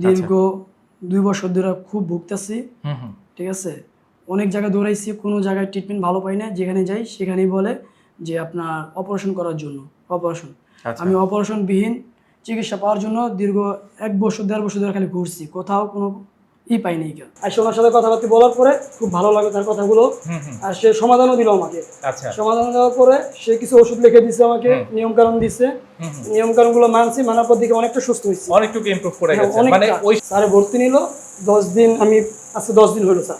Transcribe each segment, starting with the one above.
দীর্ঘ 2 বছর ধরে খুব ভুগতেছি। ঠিক আছে, অনেক জায়গায় দৌড়াইছি, কোনো জায়গায় ট্রিটমেন্ট ভালো পাই না। যেখানে যাই সেখানেই বলে যে আপনার অপারেশন করার জন্য অপারেশন। আমি অপারেশনবিহীন চিকিৎসা পাওয়ার জন্য দীর্ঘ 1 বছর 1.5 বছর ধরে খালি ঘুরছি, কোথাও কোনো পাইনি। আর ওনার সাথে কথাবার্তা বলার পরে খুব ভালো লাগে তার কথাগুলো। আর সে সমাধানও দিল আমাকে। সমাধান দেওয়ার পরে সে কিছু ওষুধ লিখে দিচ্ছে আমাকে, নিয়ম কানুন দিচ্ছে। নিয়ম কানুন গুলো মানছি, মানার পর দিকে অনেকটা সুস্থ হয়েছে, অনেকটুকু ইমপ্রুভ করে গেছে। মানে ওই স্যারে ভর্তি নিল 10 দিন, আমি আজকে 10 দিন হলো স্যার।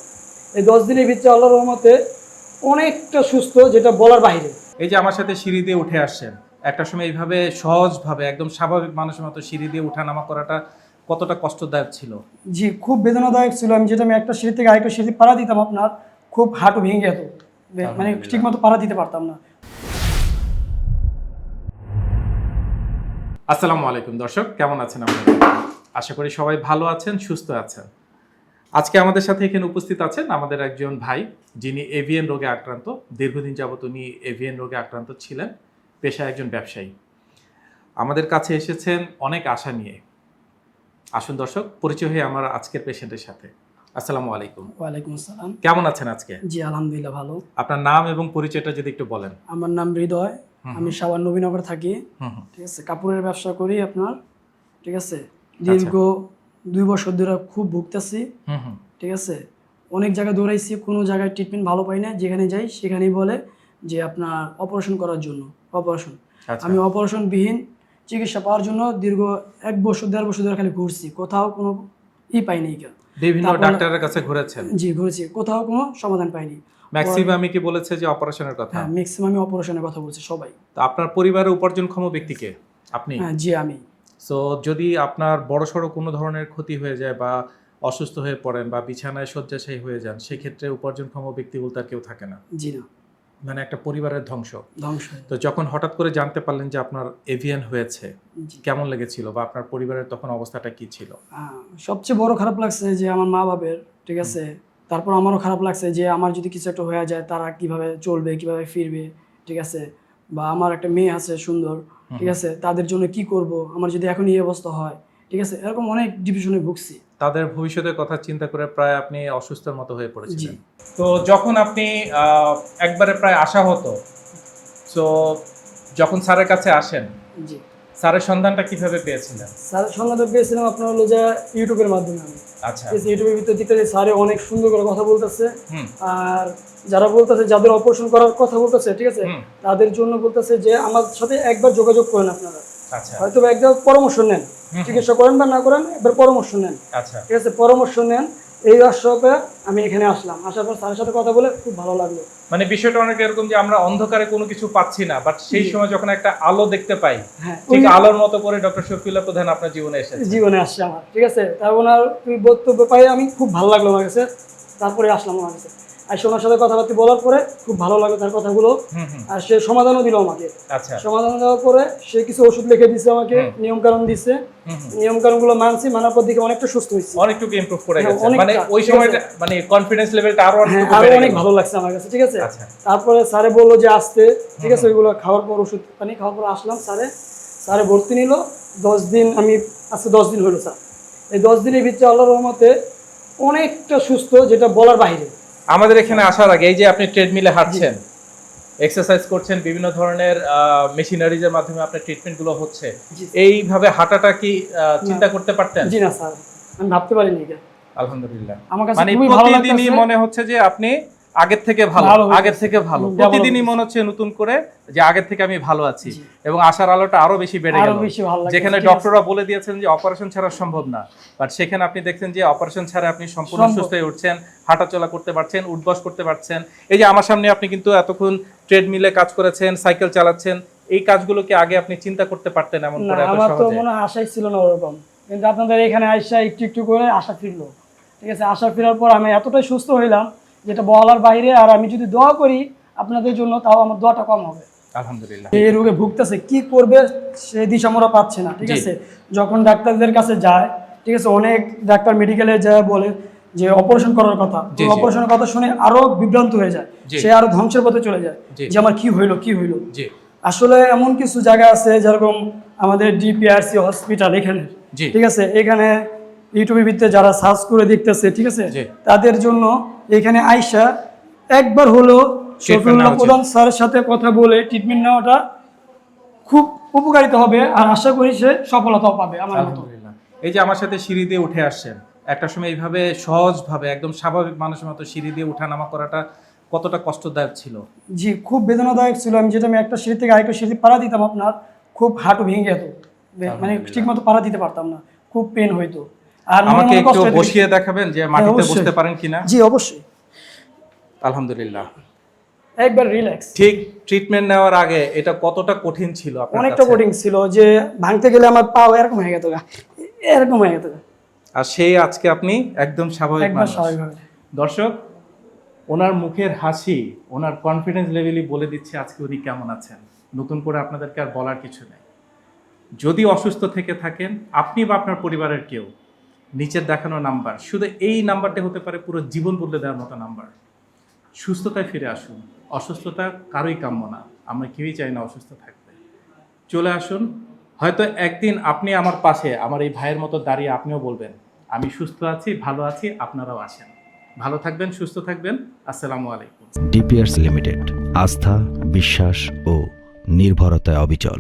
এই 10 দিনের ভিতরে আল্লাহর রহমতে অনেকটা সুস্থ, যেটা বলার বাইরে। এই যে আমার সাথে সিঁড়ি দিয়ে উঠে আসছেন, একটা সময় এইভাবে সহজভাবে একদম স্বাভাবিক মানুষের মতো সিঁড়ি দিয়ে ওঠানামা করাটা কতটা কষ্টদায়ক ছিল? জি, খুব বেদনাদায়ক ছিল। আমি একটা সিঁড়ি থেকে আরেকটা সিঁড়ি পাড়া দিতাম, আপনার খুব হাঁটু ভেঙে যেত, মানে ঠিক মতো পাড়া দিতে পারতাম না। আসসালামু আলাইকুম দর্শক, কেমন আছেন আপনারা? আশা করি সবাই ভালো আছেন, সুস্থ আছেন। আজকে আমাদের সাথে এখানে উপস্থিত আছেন আমাদের একজন ভাই, যিনি এভিএন রোগে আক্রান্ত। দীর্ঘদিন যাবত উনি এভিএন রোগে আক্রান্ত ছিলেন, পেশায় একজন ব্যবসায়ী। আমাদের কাছে এসেছেন অনেক আশা নিয়ে। আসুন দর্শক, পরিচয় হয়ে আমার আজকের পেশেন্টের সাথে। আসসালামু আলাইকুম। ওয়ালাইকুম আসসালাম। কেমন আছেন আজকে? জি আলহামদুলিল্লাহ ভালো। আপনার নাম এবং পরিচয়টা যদি একটু বলেন। আমার নাম হৃদয়, আমি সাভার নবীনগর থাকি। ঠিক আছে, কাপড়ের ব্যবসা করি আপনার। ঠিক আছে, দীর্ঘ 2 বছর ধরে খুব ভুগতেছি। ঠিক আছে, অনেক জায়গায় দৌড়াইছি, কোনো জায়গায় ট্রিটমেন্ট ভালো পাই না। যেখানে যাই সেখানেই বলে যে আপনার অপারেশন করার জন্য অপারেশন। আমি অপারেশনবিহীন চিকিৎসা পাওয়ার জন্য দীর্ঘ 1 বছর 1.5 বছর ধরে খালি ঘুরছি, কোথাও কোনো পাইনি। বিভিন্ন ডাক্তারের কাছে ঘুরেছেন? জি ঘুরেছি, কোথাও কোনো সমাধান পাইনি। ম্যাক্সিমামই কি বলেছে যে অপারেশনের কথা? হ্যাঁ, ম্যাক্সিমামই অপারেশনের কথা বলছে সবাই। তো আপনার পরিবারের উপার্জনক্ষম ব্যক্তিকে আপনি? হ্যাঁ জি আমি। সো যদি আপনার বড়সড় কোনো ধরনের ক্ষতি হয়ে যায় বা অসুস্থ হয়ে পড়েন বা বিছানায় শয্যাশায়ী হয়ে যান, সেক্ষেত্রে উপার্জনক্ষম ব্যক্তি বলতে আর কেউ থাকে না। জি না, মানে একটা পরিবারের ধ্বংস। ধ্বংস। তো যখন হঠাৎ করে জানতে পারলেন যে আপনার এভিএন হয়েছে, কেমন লেগেছিল বা আপনার পরিবারের তখন অবস্থাটা কি ছিল? সবচেয়ে বড় খারাপ লাগছে যে আমার মা বাবার, ঠিক আছে। তারপর আমারও খারাপ লাগছে যে আমার যদি কিছু একটা হয়ে যায় তারা কিভাবে চলবে, কিভাবে ফিরবে, ঠিক আছে। বা আমার একটা মেয়ে আছে সুন্দর, ঠিক আছে, তাদের জন্য কি করব আমার যদি এখন এই অবস্থা হয়, ঠিক আছে। এরকম অনেক ডিপ্রেশনে ভুগছি। তাদের ভবিষ্যতের কথা চিন্তা করে প্রায় আপনি অসুস্থের মতো হয়ে পড়েছিলেন। তো যখন আপনি একবারে প্রায় আশাহত, তো যখন স্যারের কাছে আসেন, জি, স্যারের সন্ধানটা কিভাবে পেয়েছিলেন? স্যারের সন্ধানটা পেয়েছিলাম আপনার হলো যে ইউটিউবের মাধ্যমে। আমি আচ্ছা, ইউটিউবের ভিতরে দিতে স্যারে অনেক সুন্দর করে কথা বলতেছে। আর যারা বলতেছে, যাদের অপারেশন করার কথা বলতেছে, ঠিক আছে, তাদের জন্য বলতেছে যে আমার সাথে একবার যোগাযোগ করেন আপনারা। আচ্ছা, হয়তো একবার পরামর্শ নেন, চিকিৎসা করেন বা না করেন, একবার পরামর্শ নেন। আচ্ছা, ঠিক আছে, পরামর্শ নেন। এই আশ্বাসে আমি এখানে আসলাম। আসার পর স্যারের সাথে কথা বলে খুব ভালো লাগলো। মানে বিষয়টা অনেক এরকম যে আমরা অন্ধকারে কোনো কিছু পাচ্ছি না, বাট সেই সময় যখন একটা আলো দেখতে পাই, ঠিক আলোর মতো করে ডক্টর শফিউল্লাহ প্রধান আপনার জীবনে এসেছে। জীবনে আসছে আমার, ঠিক আছে। তার ওনার বক্তব্য পাই আমি খুব ভালো লাগলো আমার কাছে। তারপরে আসলাম আমার কাছে। আর ওনার সাথে কথাবার্তা বলার পরে খুব ভালো লাগলো তার কথাগুলো। আর সে সমাধানও দিল আমাকে। আচ্ছা, সমাধান দেওয়ার পরে সে কিছু ওষুধ লিখে দিচ্ছে আমাকে, নিয়ম কানুন দিচ্ছে। নিয়ম কানুন গুলো মানছি, মানার পর দিকে অনেকটা সুস্থ হয়েছে, অনেকটুকু ইমপ্রুভ করে গেছে। মানে ওই সময়টা মানে কনফিডেন্স লেভেলটা আরো অনেক ভালো লাগছে আমার কাছে, ঠিক আছে। তারপরে স্যারে বললো যে আসতে, ঠিক আছে, ওইগুলো খাওয়ার পর ওষুধ পানি খাওয়ার পর আসলাম। স্যারে ভর্তি নিল 10 দিন, আমি আজকে 10 দিন হলো স্যার। এই 10 দিনের ভিতরে আল্লাহর রহমতে অনেকটা সুস্থ, যেটা বলার বাইরে। আমাদের এখানে আসার আগে এই যে আপনি ট্রেডমিলে হাঁটছেন, এক্সারসাইজ করছেন, বিভিন্ন ধরনের মেশিনারিজের মাধ্যমে আপনার ট্রিটমেন্টগুলো হচ্ছে, এইভাবে হাঁটাটা কি চিন্তা করতে পারতেন? জি না স্যার, আমি ভাবতে পারিনি এটা। আলহামদুলিল্লাহ, আমার কাছে মানে প্রতিদিনই মনে হচ্ছে যে আপনি আগের থেকে ভালো, প্রতিদিনই মনে হচ্ছে নতুন করে যে আগের থেকে আমি ভালো আছি, এবং আশার আলোটা আরো বেশি বেড়ে গেল। যেখানে ডক্টররা বলে দিয়েছেন যে অপারেশন ছাড়া সম্ভব না, বাট সেখানে আপনি দেখছেন যে অপারেশন ছাড়া আপনি সম্পূর্ণ সুস্থ হয়ে উঠছেন, হাঁটাচলা করতে পারছেন, উঠবস করতে পারছেন। এই যে আমার সামনে আপনি কিন্তু এতক্ষণ ট্রেডমিলে কাজ করেছেন, সাইকেল চালাচ্ছেন, এই কাজগুলো কি আগে আপনি চিন্তা করতে পারতেন এমন করে? আমার তো মনে হয় আশাই ছিল না ওরকম, কিন্তু আপনাদের এখানে আইসা একটু একটু করে আশা ফিরলো, ঠিক আছে। আশা ফেরার পর আমি এতটাই সুস্থ হইলাম যেটা বলার বাইরে। আর আমি যদি দোয়া করি আপনাদের জন্য, তাও আমার দোয়াটা কম হবে। আলহামদুলিল্লাহ। এই রোগে ভুগতেছে, কি করবে সে দিশা মোরা পাচ্ছে না, ঠিক আছে। যখন ডাক্তারদের কাছে যায়, ঠিক আছে, অনেক ডাক্তার মেডিকেলে যায় বলে যে অপারেশন করার কথা, অপারেশনের কথা শুনে আরো বিভ্রান্ত হয়ে যায়, সে আরো ধ্বংসের পথে চলে যায় যে আমার কি হইলো। আসলে এমন কিছু জায়গা আছে যেরকম আমাদের ডিপিআরসি হসপিটাল এখানে, ঠিক আছে, এখানে ইউটিউবের ভিতরে যারা সার্চ করে দেখতেছে, ঠিক আছে, জি। তাদের জন্য এখানে আইসা একবার হলো শফিউল্লাহ নেওয়া প্রধান স্যারের সাথে কথা বলে ট্রিটমেন্ট নেওয়াটা খুব উপকারিত হবে, আর আশা করি সে সফলতাও পাবে আমার মতো। আলহামদুলিল্লাহ। এই যে আমার সাথে সিঁড়ি দিয়ে উঠে আসছেন, একটা সময় এইভাবে সহজভাবে একদম স্বাভাবিক মানুষের মতো সিঁড়ি দিয়ে ওঠানামা করাটা কতটা কষ্টদায়ক ছিল? জি, খুব বেদনাদায়ক ছিল। আমি একটা সিঁড়ি থেকে আরেকটা সিঁড়ি পাড়া দিতাম, আপনার খুব হাঁটু ভেঙে যেত, মানে ঠিক মতো পাড়া দিতে পারতাম না, খুব পেন হইতো। আর মনে আমাকে মনে একটু কষ্ট হইতো। বসিয়ে দেখাবেন যে মাটিতে অবশ্যই। বসতে পারেন কিনা? জি অবশ্যই, আলহামদুলিল্লাহ। একবার রিল্যাক্স। ঠিক ট্রিটমেন্ট নেওয়ার আগে এটা কতটা কঠিন ছিল আপনার অনেকটা কাছে? কঠিন ছিল, যে ভাঙতে গেলে আমার পাও এরকম হয়ে যেত, এরকম হয়ে যেত। আর সেই আজকে আপনি একদম স্বাভাবিক একবার মানুষ। স্বাভাবিকভাবে। দর্শক, ওনার মুখের হাসি, ওনার কনফিডেন্স লেভেলই বলে দিচ্ছে আজকে উনি কেমন আছেন। নতুন করে আপনাদেরকে আর বলার কিছু নেই। যদি অসুস্থ থেকে থাকেন, আপনি বা আপনার পরিবারের কেউ, নিচের দেখানো নাম্বার, শুধু এই নাম্বারটা হতে পারে পুরো জীবন বদলে দেওয়ার মতো নাম্বার। সুস্থতায় ফিরে আসুন। অসুস্থতা কারোই কাম্য না, আমরা কেউই চাই না অসুস্থ থাকতে। চলে আসুন। হয়তো একদিন আপনি আমার পাশে, আমার এই ভাইয়ের মতো দাঁড়িয়ে আপনিও বলবেন আমি সুস্থ আছি, ভালো আছি, আপনারাও আসেন। ভালো থাকবেন, সুস্থ থাকবেন। আসসালামু আলাইকুম। ডিপিআরস লিমিটেড, আস্থা, বিশ্বাস ও নির্ভরতায় অবিচল।